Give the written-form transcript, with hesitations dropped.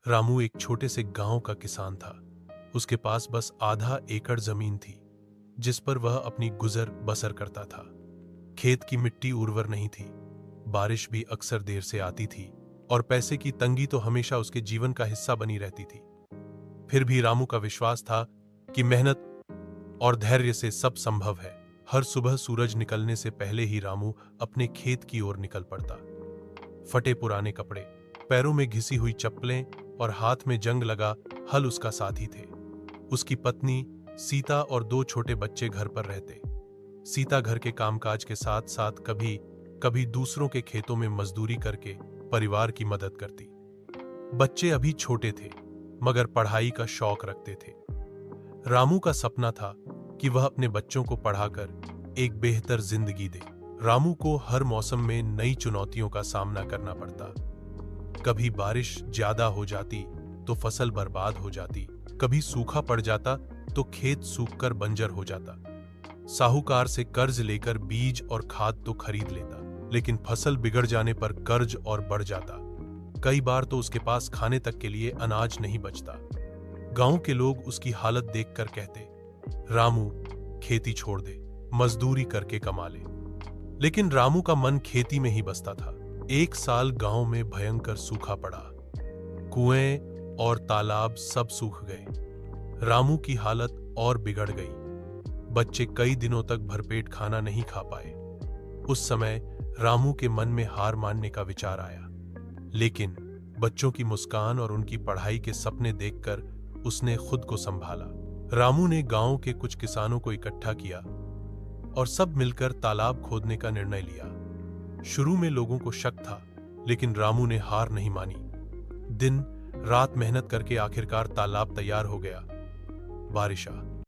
रामू एक छोटे से गांव का किसान था। उसके पास बस आधा एकड़ जमीन थी, जिस पर वह अपनी गुजर बसर करता था। खेत की मिट्टी उर्वर नहीं थी, बारिश भी अक्सर देर से आती थी और पैसे की तंगी तो हमेशा उसके जीवन का हिस्सा बनी रहती थी। फिर भी रामू का विश्वास था कि मेहनत और धैर्य से सब संभव है। हर सुबह सूरज निकलने से पहले ही रामू अपने खेत की ओर निकल पड़ता। फटे पुराने कपड़े, पैरों में घिसी हुई चप्पलें और हाथ में जंग लगा हल उसका साथी थे। उसकी पत्नी सीता और दो छोटे बच्चे घर पर रहते। सीता घर के कामकाज के साथ साथ कभी कभी दूसरों के खेतों में मजदूरी करके परिवार की मदद करती। बच्चे अभी छोटे थे, मगर पढ़ाई का शौक रखते थे। रामू का सपना था कि वह अपने बच्चों को पढ़ाकर एक बेहतर जिंदगी दे। रामू को हर मौसम में नई चुनौतियों का सामना करना पड़ता। कभी बारिश ज्यादा हो जाती तो फसल बर्बाद हो जाती, कभी सूखा पड़ जाता तो खेत सूखकर बंजर हो जाता। साहूकार से कर्ज लेकर बीज और खाद तो खरीद लेता, लेकिन फसल बिगड़ जाने पर कर्ज और बढ़ जाता। कई बार तो उसके पास खाने तक के लिए अनाज नहीं बचता। गांव के लोग उसकी हालत देखकर कहते, रामू खेती छोड़ दे, मजदूरी करके कमा ले। लेकिन रामू का मन खेती में ही बसता था। एक साल गांव में भयंकर सूखा पड़ा। कुएं और तालाब सब सूख गए। रामू की हालत और बिगड़ गई। बच्चे कई दिनों तक भरपेट खाना नहीं खा पाए। उस समय रामू के मन में हार मानने का विचार आया, लेकिन बच्चों की मुस्कान और उनकी पढ़ाई के सपने देखकर उसने खुद को संभाला। रामू ने गांव के कुछ किसानों को इकट्ठा किया और सब मिलकर तालाब खोदने का निर्णय लिया। शुरू में लोगों को शक था, लेकिन रामू ने हार नहीं मानी। दिन रात मेहनत करके आखिरकार तालाब तैयार हो गया। बारिश आ